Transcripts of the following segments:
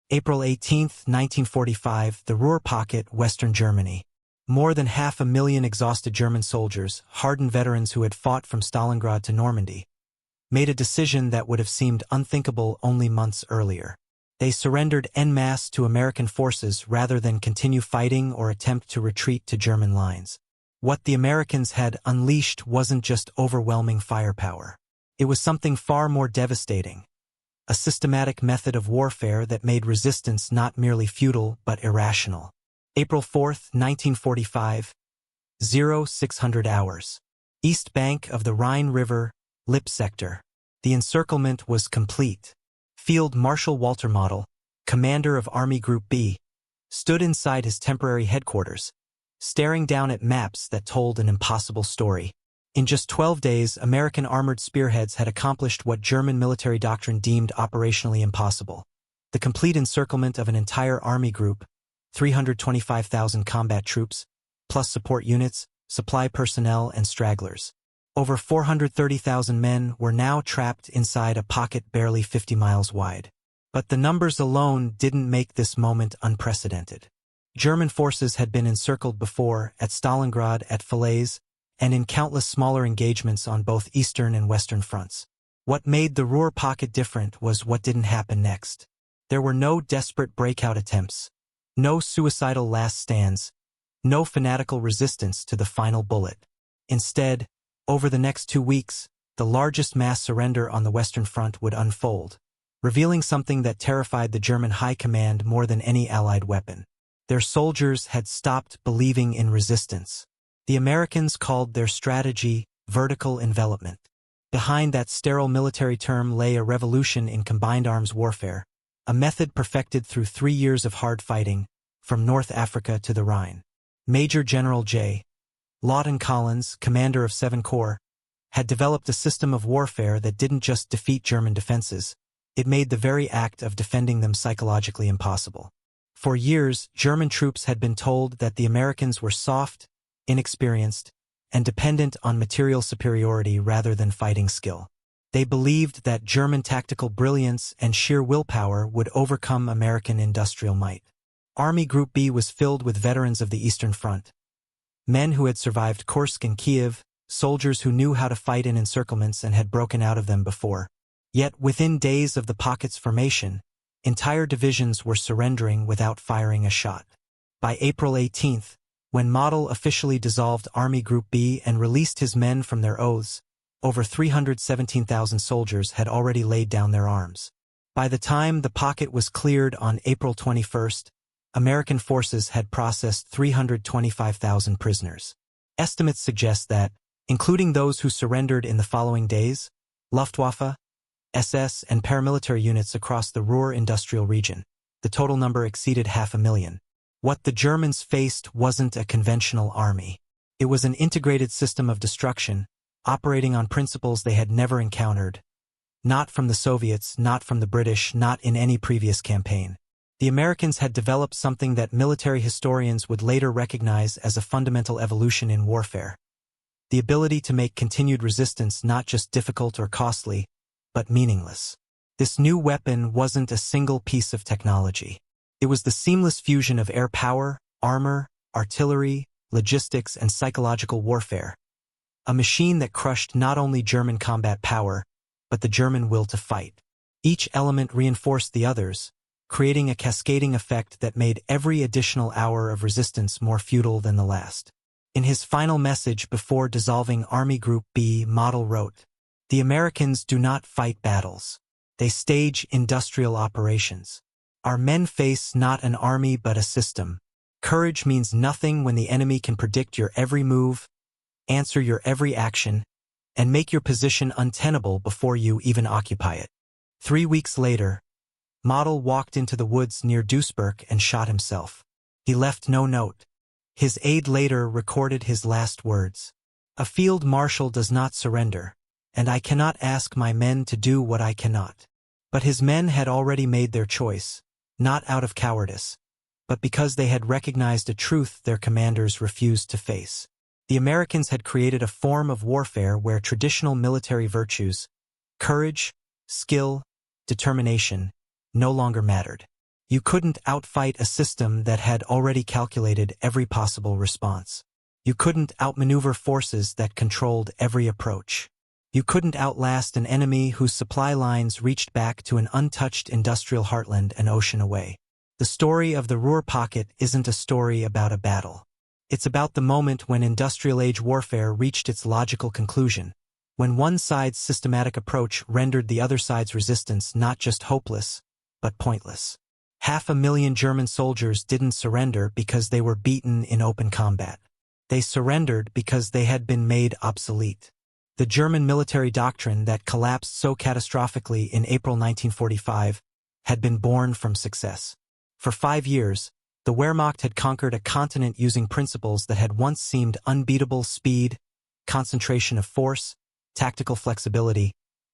April 18, 1945, the Ruhr Pocket, Western Germany. More than 500,000 exhausted German soldiers, hardened veterans who had fought from Stalingrad to Normandy, made a decision that would have seemed unthinkable only months earlier. They surrendered en masse to American forces rather than continue fighting or attempt to retreat to German lines. What the Americans had unleashed wasn't just overwhelming firepower. It was something far more devastating. A systematic method of warfare that made resistance not merely futile but irrational. April 4, 1945, 0600 hours. East bank of the Rhine River, Lippe sector. The encirclement was complete. Field Marshal Walter Model, commander of Army Group B, stood inside his temporary headquarters, staring down at maps that told an impossible story. In just 12 days, American armored spearheads had accomplished what German military doctrine deemed operationally impossible: the complete encirclement of an entire army group, 325,000 combat troops, plus support units, supply personnel, and stragglers. Over 430,000 men were now trapped inside a pocket barely 50 miles wide. But the numbers alone didn't make this moment unprecedented. German forces had been encircled before, at Stalingrad, at Falaise, and in countless smaller engagements on both eastern and western fronts. What made the Ruhr Pocket different was what didn't happen next. There were no desperate breakout attempts, no suicidal last stands, no fanatical resistance to the final bullet. Instead, over the next 2 weeks, the largest mass surrender on the Western Front would unfold, revealing something that terrified the German high command more than any Allied weapon. Their soldiers had stopped believing in resistance. The Americans called their strategy vertical envelopment. Behind that sterile military term lay a revolution in combined arms warfare, a method perfected through 3 years of hard fighting, from North Africa to the Rhine. Major General J. Lawton Collins, commander of 7 Corps, had developed a system of warfare that didn't just defeat German defenses, it made the very act of defending them psychologically impossible. For years, German troops had been told that the Americans were soft, inexperienced, and dependent on material superiority rather than fighting skill. They believed that German tactical brilliance and sheer willpower would overcome American industrial might. Army Group B was filled with veterans of the Eastern Front. Men who had survived Kursk and Kiev, soldiers who knew how to fight in encirclements and had broken out of them before. Yet within days of the pocket's formation, entire divisions were surrendering without firing a shot. By April 18th, when Model officially dissolved Army Group B and released his men from their oaths, over 317,000 soldiers had already laid down their arms. By the time the pocket was cleared on April 21st, American forces had processed 325,000 prisoners. Estimates suggest that, including those who surrendered in the following days, Luftwaffe, SS, and paramilitary units across the Ruhr industrial region, the total number exceeded 500,000. What the Germans faced wasn't a conventional army. It was an integrated system of destruction, operating on principles they had never encountered. Not from the Soviets, not from the British, not in any previous campaign. The Americans had developed something that military historians would later recognize as a fundamental evolution in warfare: the ability to make continued resistance not just difficult or costly, but meaningless. This new weapon wasn't a single piece of technology. It was the seamless fusion of air power, armor, artillery, logistics, and psychological warfare. A machine that crushed not only German combat power, but the German will to fight. Each element reinforced the others, creating a cascading effect that made every additional hour of resistance more futile than the last. In his final message before dissolving Army Group B, Model wrote, "The Americans do not fight battles. They stage industrial operations. Our men face not an army but a system. Courage means nothing when the enemy can predict your every move, answer your every action, and make your position untenable before you even occupy it." 3 weeks later, Model walked into the woods near Duisburg and shot himself. He left no note. His aide later recorded his last words: "A field marshal does not surrender, and I cannot ask my men to do what I cannot." But his men had already made their choice, not out of cowardice, but because they had recognized a truth their commanders refused to face. The Americans had created a form of warfare where traditional military virtues, courage, skill, determination, no longer mattered. You couldn't outfight a system that had already calculated every possible response. You couldn't outmaneuver forces that controlled every approach. You couldn't outlast an enemy whose supply lines reached back to an untouched industrial heartland an ocean away. The story of the Ruhr Pocket isn't a story about a battle. It's about the moment when industrial age warfare reached its logical conclusion, when one side's systematic approach rendered the other side's resistance not just hopeless, but pointless. 500,000 German soldiers didn't surrender because they were beaten in open combat. They surrendered because they had been made obsolete. The German military doctrine that collapsed so catastrophically in April 1945 had been born from success. For 5 years, the Wehrmacht had conquered a continent using principles that had once seemed unbeatable: speed, concentration of force, tactical flexibility,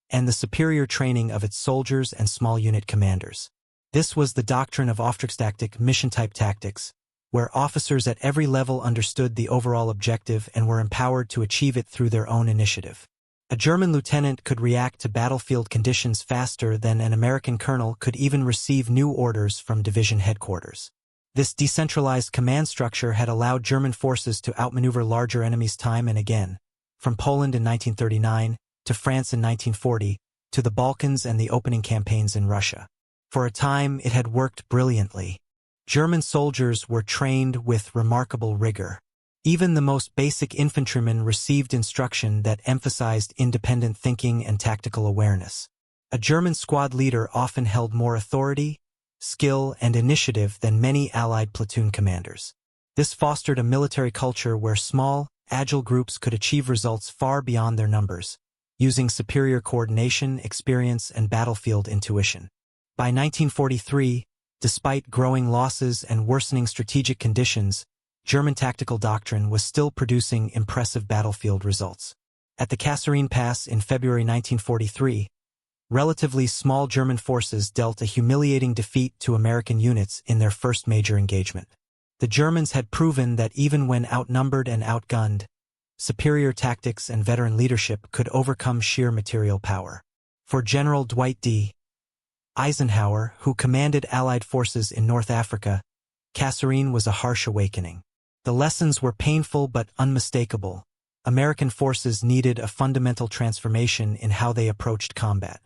and the superior training of its soldiers and small unit commanders. This was the doctrine of Auftragstaktik, mission-type tactics, where officers at every level understood the overall objective and were empowered to achieve it through their own initiative. A German lieutenant could react to battlefield conditions faster than an American colonel could even receive new orders from division headquarters. This decentralized command structure had allowed German forces to outmaneuver larger enemies time and again, from Poland in 1939, to France in 1940, to the Balkans and the opening campaigns in Russia. For a time, it had worked brilliantly. German soldiers were trained with remarkable rigor. Even the most basic infantrymen received instruction that emphasized independent thinking and tactical awareness. A German squad leader often held more authority, skill, and initiative than many Allied platoon commanders. This fostered a military culture where small, agile groups could achieve results far beyond their numbers, using superior coordination, experience, and battlefield intuition. By 1943, despite growing losses and worsening strategic conditions, German tactical doctrine was still producing impressive battlefield results. At the Kasserine Pass in February 1943, relatively small German forces dealt a humiliating defeat to American units in their first major engagement. The Germans had proven that even when outnumbered and outgunned, superior tactics and veteran leadership could overcome sheer material power. For General Dwight D. Eisenhower, who commanded Allied forces in North Africa, Kasserine was a harsh awakening. The lessons were painful but unmistakable. American forces needed a fundamental transformation in how they approached combat.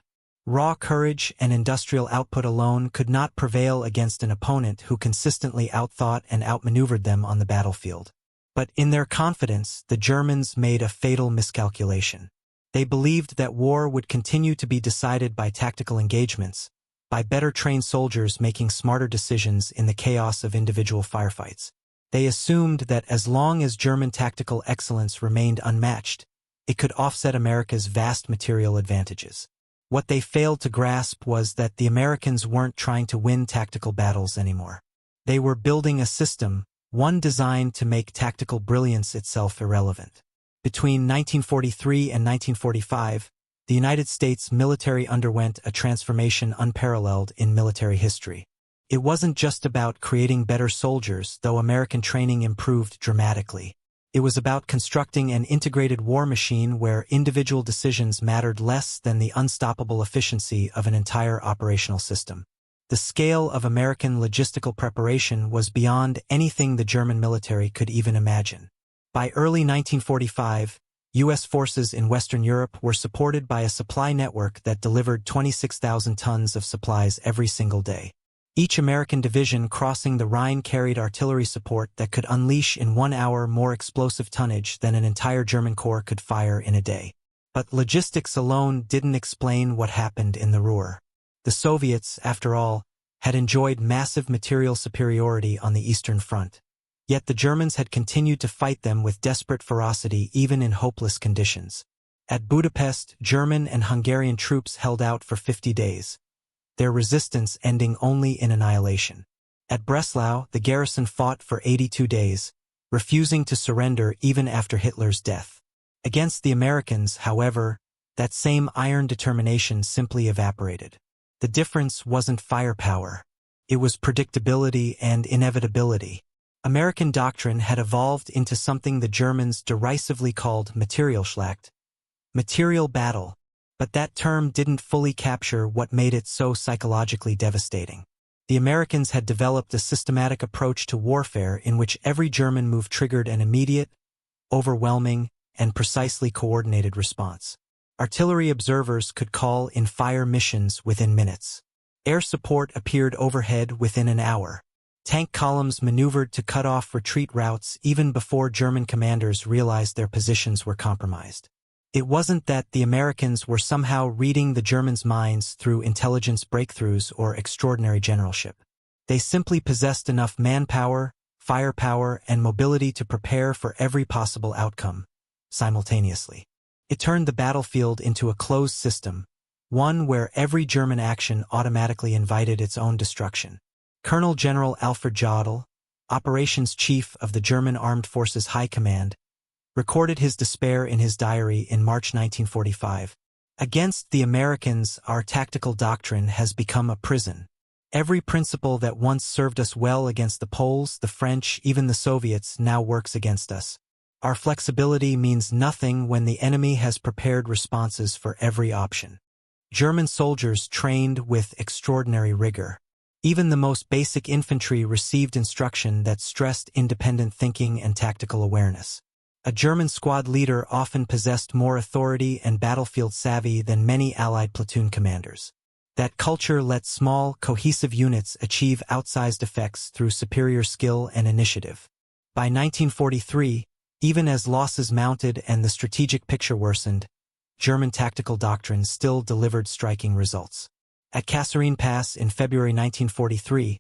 Raw courage and industrial output alone could not prevail against an opponent who consistently outthought and outmaneuvered them on the battlefield. But in their confidence, the Germans made a fatal miscalculation. They believed that war would continue to be decided by tactical engagements, by better trained soldiers making smarter decisions in the chaos of individual firefights. They assumed that as long as German tactical excellence remained unmatched, it could offset America's vast material advantages. What they failed to grasp was that the Americans weren't trying to win tactical battles anymore. They were building a system, one designed to make tactical brilliance itself irrelevant. Between 1943 and 1945, the United States military underwent a transformation unparalleled in military history. It wasn't just about creating better soldiers, though American training improved dramatically. It was about constructing an integrated war machine where individual decisions mattered less than the unstoppable efficiency of an entire operational system. The scale of American logistical preparation was beyond anything the German military could even imagine. By early 1945, U.S. forces in Western Europe were supported by a supply network that delivered 26,000 tons of supplies every single day. Each American division crossing the Rhine carried artillery support that could unleash in 1 hour more explosive tonnage than an entire German corps could fire in a day. But logistics alone didn't explain what happened in the Ruhr. The Soviets, after all, had enjoyed massive material superiority on the Eastern Front. Yet the Germans had continued to fight them with desperate ferocity even in hopeless conditions. At Budapest, German and Hungarian troops held out for 50 days, their resistance ending only in annihilation. At Breslau, the garrison fought for 82 days, refusing to surrender even after Hitler's death. Against the Americans, however, that same iron determination simply evaporated. The difference wasn't firepower. It was predictability and inevitability. American doctrine had evolved into something the Germans derisively called Materialschlacht, material battle, but that term didn't fully capture what made it so psychologically devastating. The Americans had developed a systematic approach to warfare in which every German move triggered an immediate, overwhelming, and precisely coordinated response. Artillery observers could call in fire missions within minutes. Air support appeared overhead within an hour. Tank columns maneuvered to cut off retreat routes even before German commanders realized their positions were compromised. It wasn't that the Americans were somehow reading the Germans' minds through intelligence breakthroughs or extraordinary generalship. They simply possessed enough manpower, firepower, and mobility to prepare for every possible outcome, simultaneously. It turned the battlefield into a closed system, one where every German action automatically invited its own destruction. Colonel General Alfred Jodl, operations chief of the German Armed Forces High Command, recorded his despair in his diary in March 1945. Against the Americans, our tactical doctrine has become a prison. Every principle that once served us well against the Poles, the French, even the Soviets, now works against us. Our flexibility means nothing when the enemy has prepared responses for every option. German soldiers trained with extraordinary rigor. Even the most basic infantry received instruction that stressed independent thinking and tactical awareness. A German squad leader often possessed more authority and battlefield savvy than many Allied platoon commanders. That culture let small, cohesive units achieve outsized effects through superior skill and initiative. By 1943, even as losses mounted and the strategic picture worsened, German tactical doctrine still delivered striking results. At Kasserine Pass in February 1943,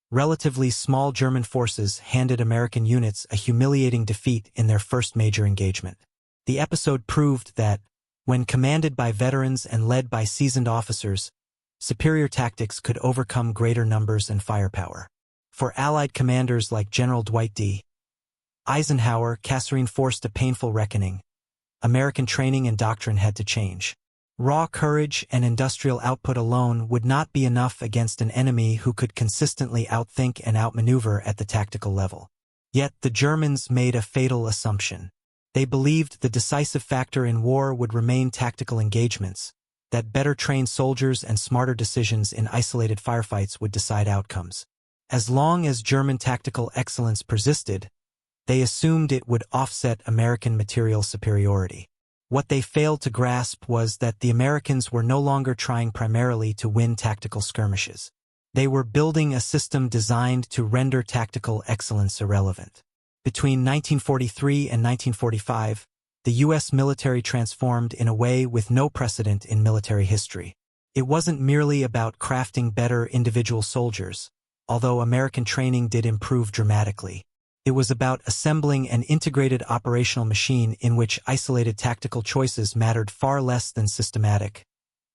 relatively small German forces handed American units a humiliating defeat in their first major engagement. The episode proved that, when commanded by veterans and led by seasoned officers, superior tactics could overcome greater numbers and firepower. For Allied commanders like General Dwight D. Eisenhower, Kasserine forced a painful reckoning. American training and doctrine had to change. Raw courage and industrial output alone would not be enough against an enemy who could consistently outthink and outmaneuver at the tactical level. Yet the Germans made a fatal assumption. They believed the decisive factor in war would remain tactical engagements, that better trained soldiers and smarter decisions in isolated firefights would decide outcomes. As long as German tactical excellence persisted, they assumed it would offset American material superiority. What they failed to grasp was that the Americans were no longer trying primarily to win tactical skirmishes. They were building a system designed to render tactical excellence irrelevant. Between 1943 and 1945, the U.S. military transformed in a way with no precedent in military history. It wasn't merely about crafting better individual soldiers, although American training did improve dramatically. It was about assembling an integrated operational machine in which isolated tactical choices mattered far less than systematic,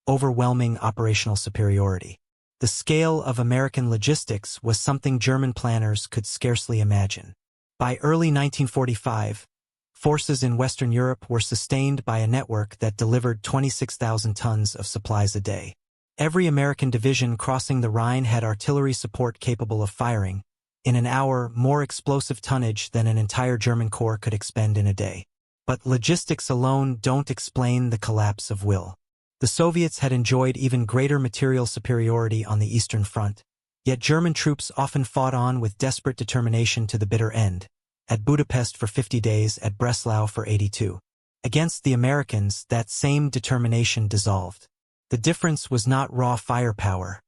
overwhelming operational superiority. The scale of American logistics was something German planners could scarcely imagine. By early 1945, forces in Western Europe were sustained by a network that delivered 26,000 tons of supplies a day. Every American division crossing the Rhine had artillery support capable of firing, in an hour, more explosive tonnage than an entire German corps could expend in a day. But logistics alone don't explain the collapse of will. The Soviets had enjoyed even greater material superiority on the Eastern Front, yet German troops often fought on with desperate determination to the bitter end, at Budapest for 50 days, at Breslau for 82. Against the Americans, that same determination dissolved. The difference was not raw firepower.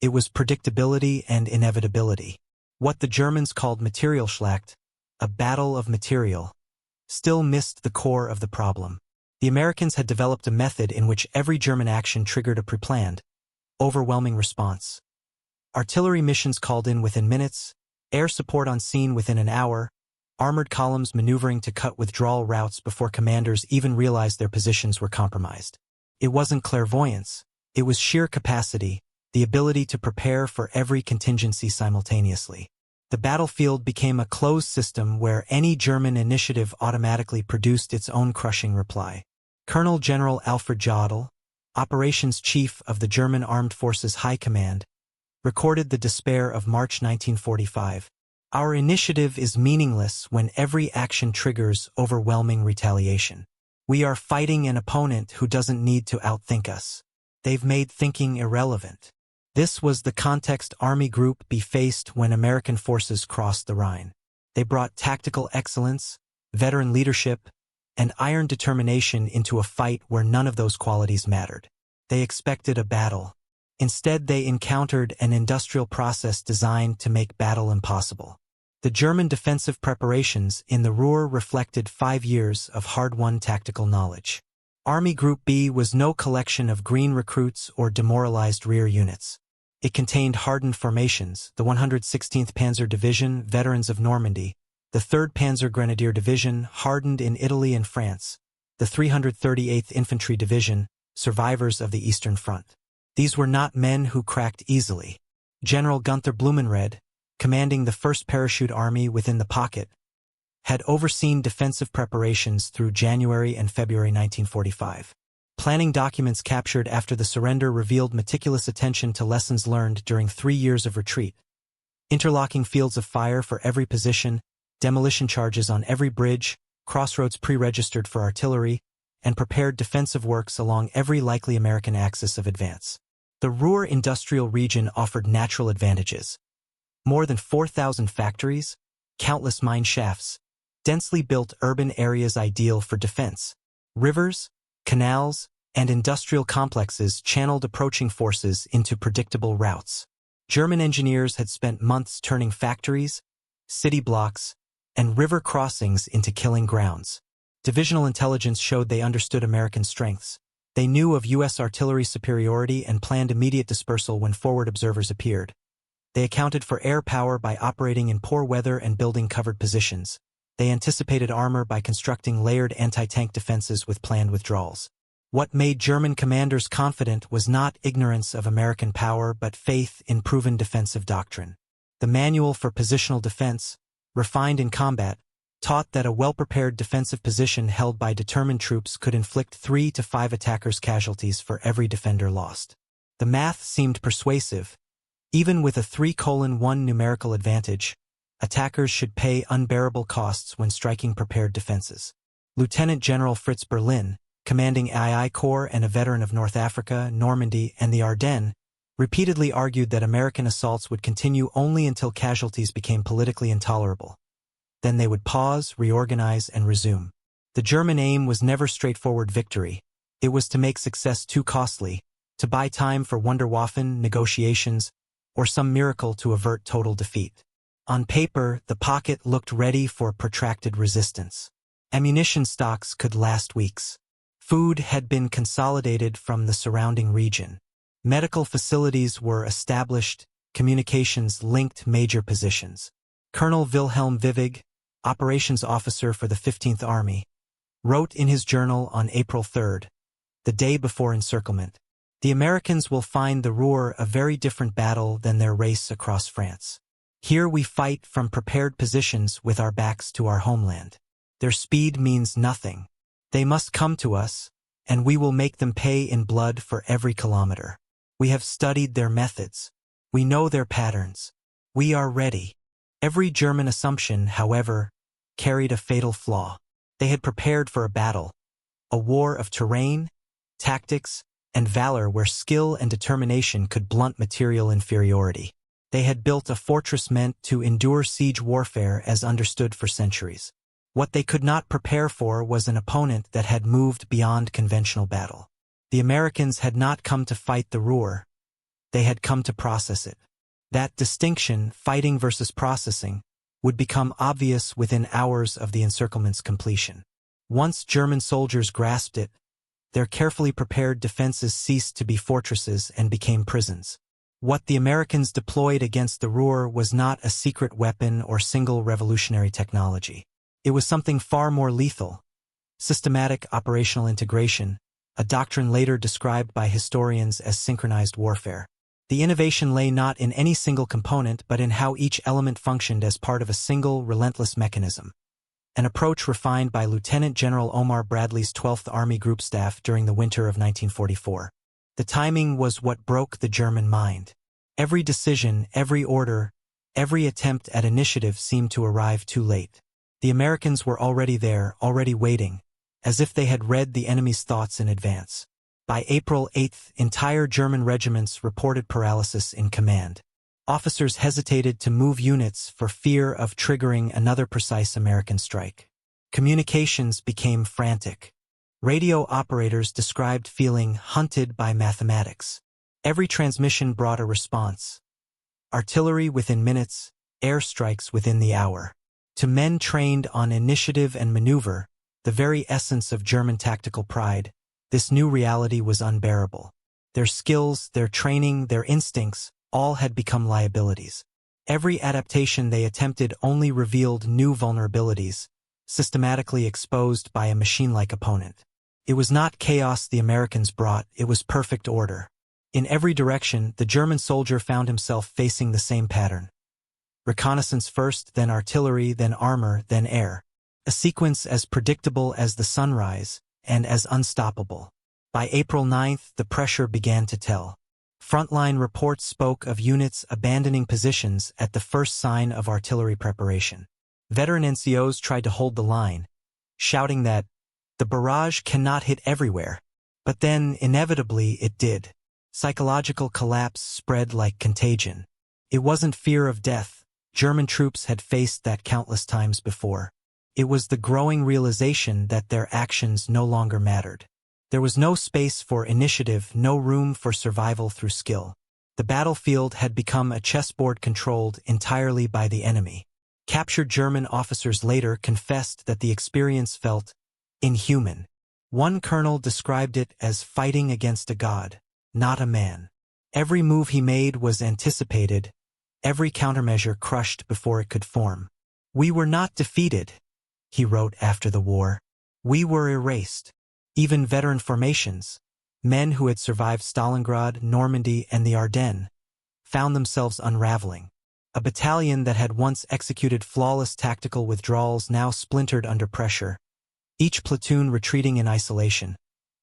It was predictability and inevitability. What the Germans called Materialschlacht, a battle of material, still missed the core of the problem. The Americans had developed a method in which every German action triggered a preplanned, overwhelming response. Artillery missions called in within minutes, air support on scene within an hour, armored columns maneuvering to cut withdrawal routes before commanders even realized their positions were compromised. It wasn't clairvoyance, it was sheer capacity, the ability to prepare for every contingency simultaneously. The battlefield became a closed system where any German initiative automatically produced its own crushing reply. Colonel General Alfred Jodl, operations chief of the German Armed Forces High Command, recorded the despair of March 1945. Our initiative is meaningless when every action triggers overwhelming retaliation. We are fighting an opponent who doesn't need to outthink us. They've made thinking irrelevant. This was the context Army Group B faced when American forces crossed the Rhine. They brought tactical excellence, veteran leadership, and iron determination into a fight where none of those qualities mattered. They expected a battle. Instead, they encountered an industrial process designed to make battle impossible. The German defensive preparations in the Ruhr reflected 5 years of hard-won tactical knowledge. Army Group B was no collection of green recruits or demoralized rear units. It contained hardened formations, the 116th Panzer Division, veterans of Normandy, the 3rd Panzer Grenadier Division, hardened in Italy and France, the 338th Infantry Division, survivors of the Eastern Front. These were not men who cracked easily. General Gunther Blumenried, commanding the 1st Parachute Army within the Pocket, had overseen defensive preparations through January and February 1945. Planning documents captured after the surrender revealed meticulous attention to lessons learned during 3 years of retreat. Interlocking fields of fire for every position, demolition charges on every bridge, crossroads pre-registered for artillery, and prepared defensive works along every likely American axis of advance. The Ruhr industrial region offered natural advantages. More than 4,000 factories, countless mine shafts, densely built urban areas ideal for defense. Rivers, canals, and industrial complexes channeled approaching forces into predictable routes. German engineers had spent months turning factories, city blocks, and river crossings into killing grounds. Divisional intelligence showed they understood American strengths. They knew of U.S. artillery superiority and planned immediate dispersal when forward observers appeared. They accounted for air power by operating in poor weather and building covered positions. They anticipated armor by constructing layered anti-tank defenses with planned withdrawals. What made German commanders confident was not ignorance of American power but faith in proven defensive doctrine. The Manual for Positional Defense, refined in combat, taught that a well-prepared defensive position held by determined troops could inflict 3 to 5 attackers' casualties for every defender lost. The math seemed persuasive. Even with a 3:1 numerical advantage, attackers should pay unbearable costs when striking prepared defenses. Lieutenant General Fritz Berlin, commanding II Corps and a veteran of North Africa, Normandy, and the Ardennes, repeatedly argued that American assaults would continue only until casualties became politically intolerable. Then they would pause, reorganize, and resume. The German aim was never straightforward victory. It was to make success too costly, to buy time for Wunderwaffen negotiations, or some miracle to avert total defeat. On paper, the Pocket looked ready for protracted resistance. Ammunition stocks could last weeks. Food had been consolidated from the surrounding region. Medical facilities were established, communications linked major positions. Colonel Wilhelm Vivig, operations officer for the 15th Army, wrote in his journal on April 3, the day before encirclement, "The Americans will find the Ruhr a very different battle than their race across France. Here we fight from prepared positions with our backs to our homeland. Their speed means nothing. They must come to us, and we will make them pay in blood for every kilometer. We have studied their methods. We know their patterns. We are ready." Every German assumption, however, carried a fatal flaw. They had prepared for a battle, a war of terrain, tactics, and valor where skill and determination could blunt material inferiority. They had built a fortress meant to endure siege warfare as understood for centuries. What they could not prepare for was an opponent that had moved beyond conventional battle. The Americans had not come to fight the Ruhr. They had come to process it. That distinction, fighting versus processing, would become obvious within hours of the encirclement's completion. Once German soldiers grasped it, their carefully prepared defenses ceased to be fortresses and became prisons. What the Americans deployed against the Ruhr was not a secret weapon or single revolutionary technology. It was something far more lethal: systematic operational integration, a doctrine later described by historians as synchronized warfare. The innovation lay not in any single component but in how each element functioned as part of a single, relentless mechanism. An approach refined by Lieutenant General Omar Bradley's 12th Army Group Staff during the winter of 1944. The timing was what broke the German mind. Every decision, every order, every attempt at initiative seemed to arrive too late. The Americans were already there, already waiting, as if they had read the enemy's thoughts in advance. By April 8, entire German regiments reported paralysis in command. Officers hesitated to move units for fear of triggering another precise American strike. Communications became frantic. Radio operators described feeling hunted by mathematics. Every transmission brought a response. Artillery within minutes, airstrikes within the hour. To men trained on initiative and maneuver, the very essence of German tactical pride, this new reality was unbearable. Their skills, their training, their instincts, all had become liabilities. Every adaptation they attempted only revealed new vulnerabilities, systematically exposed by a machine-like opponent. It was not chaos the Americans brought, it was perfect order. In every direction, the German soldier found himself facing the same pattern. Reconnaissance first, then artillery, then armor, then air. A sequence as predictable as the sunrise, and as unstoppable. By April 9th, the pressure began to tell. Frontline reports spoke of units abandoning positions at the first sign of artillery preparation. Veteran NCOs tried to hold the line, shouting that the barrage cannot hit everywhere. But then, inevitably, it did. Psychological collapse spread like contagion. It wasn't fear of death. German troops had faced that countless times before. It was the growing realization that their actions no longer mattered. There was no space for initiative, no room for survival through skill. The battlefield had become a chessboard controlled entirely by the enemy. Captured German officers later confessed that the experience felt inhuman. One colonel described it as fighting against a god, not a man. Every move he made was anticipated, every countermeasure crushed before it could form. "We were not defeated," he wrote after the war. "We were erased." Even veteran formations, men who had survived Stalingrad, Normandy, and the Ardennes, found themselves unraveling. A battalion that had once executed flawless tactical withdrawals now splintered under pressure, each platoon retreating in isolation,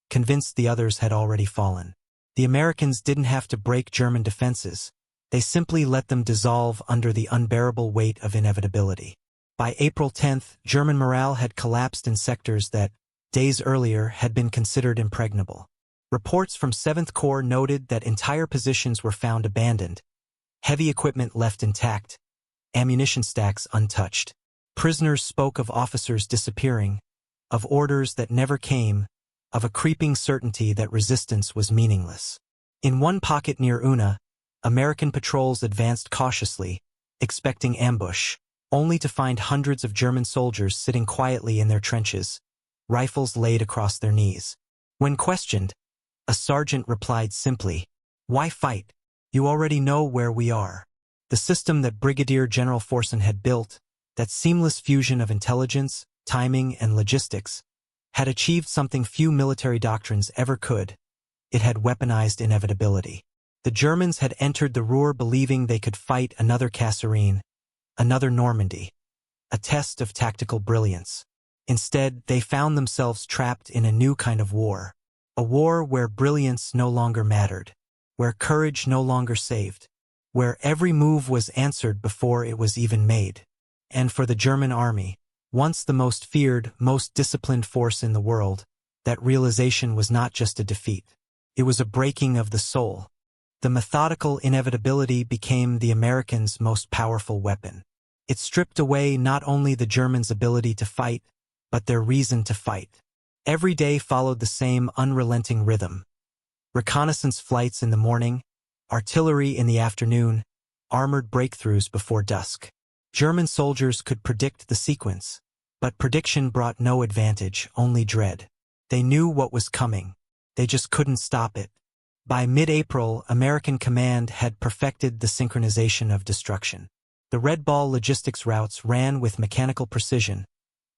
convinced the others had already fallen. The Americans didn't have to break German defenses. They simply let them dissolve under the unbearable weight of inevitability. By April 10th, German morale had collapsed in sectors that, days earlier, had been considered impregnable. Reports from 7th Corps noted that entire positions were found abandoned, heavy equipment left intact, ammunition stacks untouched. Prisoners spoke of officers disappearing, of orders that never came, of a creeping certainty that resistance was meaningless. In one pocket near Una, American patrols advanced cautiously, expecting ambush, only to find hundreds of German soldiers sitting quietly in their trenches, rifles laid across their knees. When questioned, a sergeant replied simply, "Why fight? You already know where we are." The system that Brigadier General Forson had built, that seamless fusion of intelligence, timing, and logistics, had achieved something few military doctrines ever could. It had weaponized inevitability. The Germans had entered the Ruhr believing they could fight another Kasserine, another Normandy, a test of tactical brilliance. Instead, they found themselves trapped in a new kind of war, a war where brilliance no longer mattered, where courage no longer saved, where every move was answered before it was even made. And for the German army, once the most feared, most disciplined force in the world, that realization was not just a defeat. It was a breaking of the soul. The methodical inevitability became the Americans' most powerful weapon. It stripped away not only the Germans' ability to fight, but their reason to fight. Every day followed the same unrelenting rhythm. Reconnaissance flights in the morning, artillery in the afternoon, armored breakthroughs before dusk. German soldiers could predict the sequence, but prediction brought no advantage, only dread. They knew what was coming. They just couldn't stop it. By mid-April, American command had perfected the synchronization of destruction. The Red Ball logistics routes ran with mechanical precision,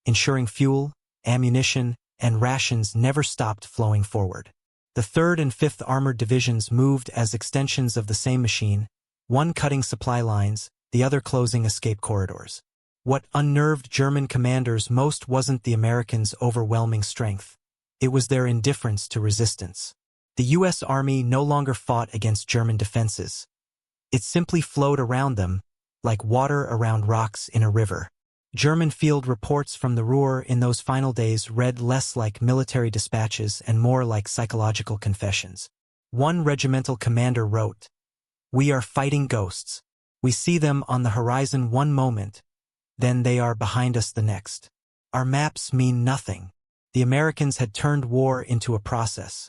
ensuring fuel, ammunition, and rations never stopped flowing forward. The 3rd and 5th Armored Divisions moved as extensions of the same machine, one cutting supply lines, the other closing escape corridors. What unnerved German commanders most wasn't the Americans' overwhelming strength. It was their indifference to resistance. The U.S. Army no longer fought against German defenses. It simply flowed around them, like water around rocks in a river. German field reports from the Ruhr in those final days read less like military dispatches and more like psychological confessions. One regimental commander wrote, "We are fighting ghosts. We see them on the horizon one moment, then they are behind us the next. Our maps mean nothing." The Americans had turned war into a process,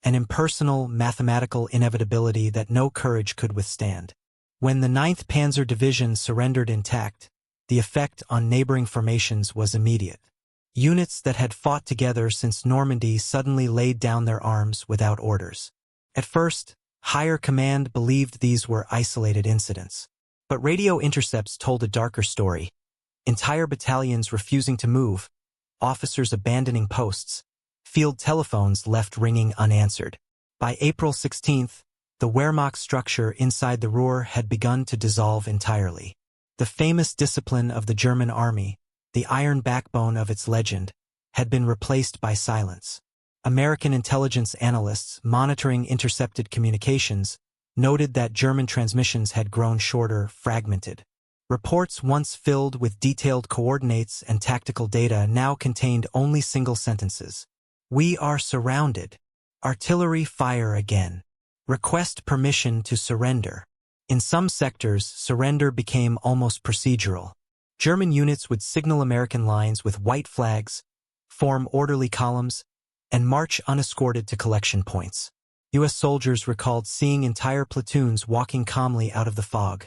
an impersonal, mathematical inevitability that no courage could withstand. When the 9th Panzer Division surrendered intact, the effect on neighboring formations was immediate. Units that had fought together since Normandy suddenly laid down their arms without orders. At first, higher command believed these were isolated incidents. But radio intercepts told a darker story. Entire battalions refusing to move, officers abandoning posts, field telephones left ringing unanswered. By April 16th, the Wehrmacht structure inside the Ruhr had begun to dissolve entirely. The famous discipline of the German army, the iron backbone of its legend, had been replaced by silence. American intelligence analysts monitoring intercepted communications noted that German transmissions had grown shorter, fragmented. Reports once filled with detailed coordinates and tactical data now contained only single sentences. "We are surrounded. Artillery fire again. Request permission to surrender." In some sectors, surrender became almost procedural. German units would signal American lines with white flags, form orderly columns, and march unescorted to collection points. U.S. soldiers recalled seeing entire platoons walking calmly out of the fog.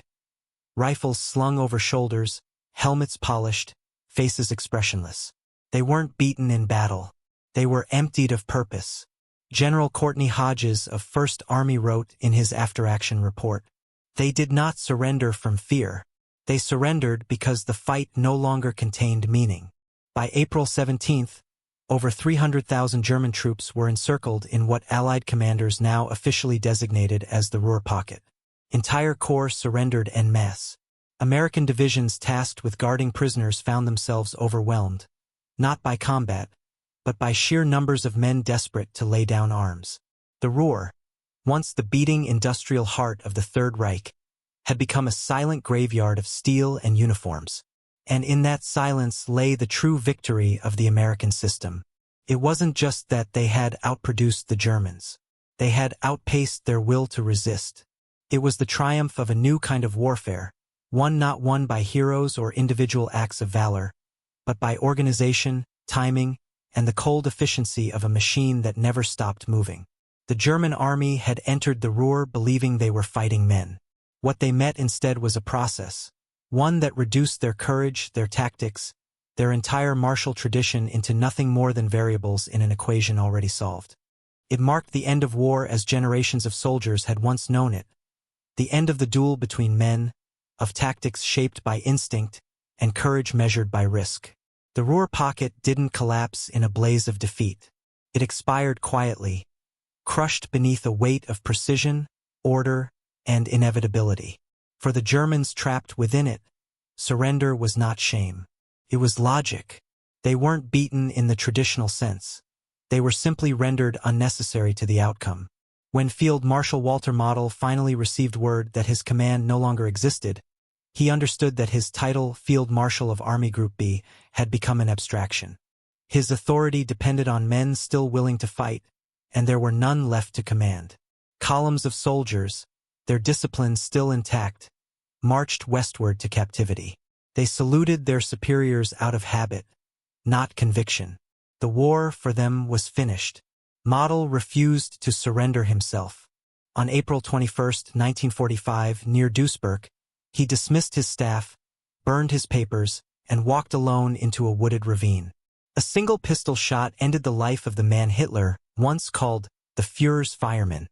Rifles slung over shoulders, helmets polished, faces expressionless. They weren't beaten in battle. They were emptied of purpose. General Courtney Hodges of 1st Army wrote in his after-action report, "They did not surrender from fear. They surrendered because the fight no longer contained meaning." By April 17th, over 300,000 German troops were encircled in what Allied commanders now officially designated as the Ruhr Pocket. Entire corps surrendered en masse. American divisions tasked with guarding prisoners found themselves overwhelmed, not by combat, but by sheer numbers of men desperate to lay down arms. The Ruhr, once the beating industrial heart of the Third Reich, had become a silent graveyard of steel and uniforms. And in that silence lay the true victory of the American system. It wasn't just that they had outproduced the Germans. They had outpaced their will to resist. It was the triumph of a new kind of warfare, one not won by heroes or individual acts of valor, but by organization, timing, and the cold efficiency of a machine that never stopped moving. The German army had entered the Ruhr believing they were fighting men. What they met instead was a process, one that reduced their courage, their tactics, their entire martial tradition into nothing more than variables in an equation already solved. It marked the end of war as generations of soldiers had once known it, the end of the duel between men, of tactics shaped by instinct, and courage measured by risk. The Ruhr Pocket didn't collapse in a blaze of defeat. It expired quietly, crushed beneath a weight of precision, order, and inevitability. For the Germans trapped within it, surrender was not shame. It was logic. They weren't beaten in the traditional sense. They were simply rendered unnecessary to the outcome. When Field Marshal Walter Model finally received word that his command no longer existed, he understood that his title, Field Marshal of Army Group B, had become an abstraction. His authority depended on men still willing to fight, and there were none left to command. Columns of soldiers, their discipline still intact, marched westward to captivity. They saluted their superiors out of habit, not conviction. The war for them was finished. Model refused to surrender himself. On April 21, 1945, near Duisburg, he dismissed his staff, burned his papers, and walked alone into a wooded ravine. A single pistol shot ended the life of the man Hitler once called the Führer's fireman,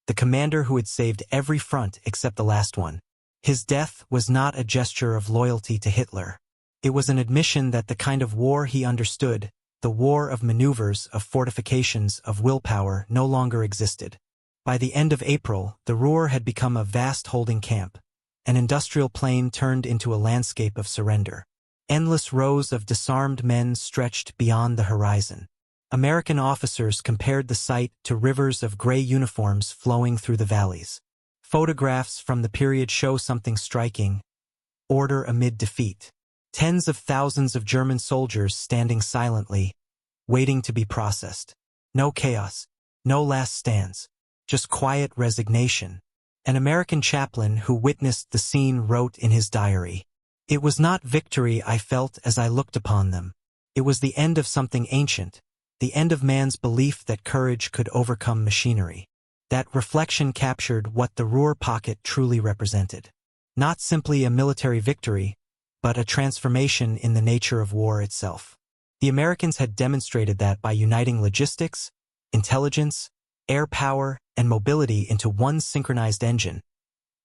the commander who had saved every front except the last one. His death was not a gesture of loyalty to Hitler. It was an admission that the kind of war he understood, the war of maneuvers, of fortifications, of willpower, no longer existed. By the end of April, the Ruhr had become a vast holding camp, an industrial plain turned into a landscape of surrender. Endless rows of disarmed men stretched beyond the horizon. American officers compared the sight to rivers of gray uniforms flowing through the valleys. Photographs from the period show something striking: order amid defeat. Tens of thousands of German soldiers standing silently, waiting to be processed. No chaos, no last stands, just quiet resignation. An American chaplain who witnessed the scene wrote in his diary, "It was not victory I felt as I looked upon them. It was the end of something ancient, the end of man's belief that courage could overcome machinery." That reflection captured what the Ruhr Pocket truly represented. Not simply a military victory, but a transformation in the nature of war itself. The Americans had demonstrated that by uniting logistics, intelligence, air power, and mobility into one synchronized engine,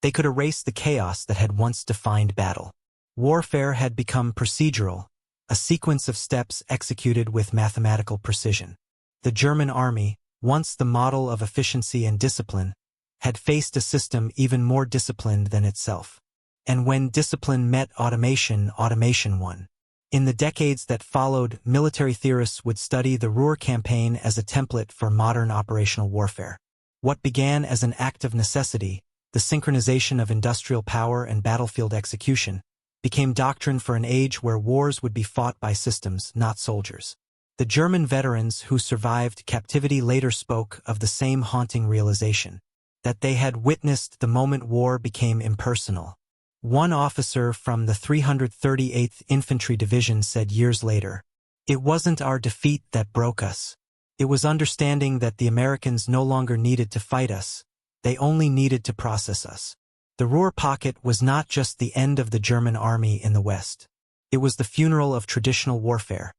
they could erase the chaos that had once defined battle. Warfare had become procedural, a sequence of steps executed with mathematical precision. The German army, once the model of efficiency and discipline, had faced a system even more disciplined than itself. And when discipline met automation, automation won. In the decades that followed, military theorists would study the Ruhr campaign as a template for modern operational warfare. What began as an act of necessity, the synchronization of industrial power and battlefield execution, became doctrine for an age where wars would be fought by systems, not soldiers. The German veterans who survived captivity later spoke of the same haunting realization, that they had witnessed the moment war became impersonal. One officer from the 338th Infantry Division said years later, "It wasn't our defeat that broke us. It was understanding that the Americans no longer needed to fight us, they only needed to process us." The Ruhr Pocket was not just the end of the German army in the West. It was the funeral of traditional warfare,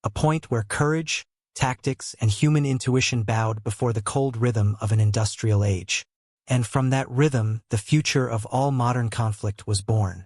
a point where courage, tactics, and human intuition bowed before the cold rhythm of an industrial age. And from that rhythm, the future of all modern conflict was born.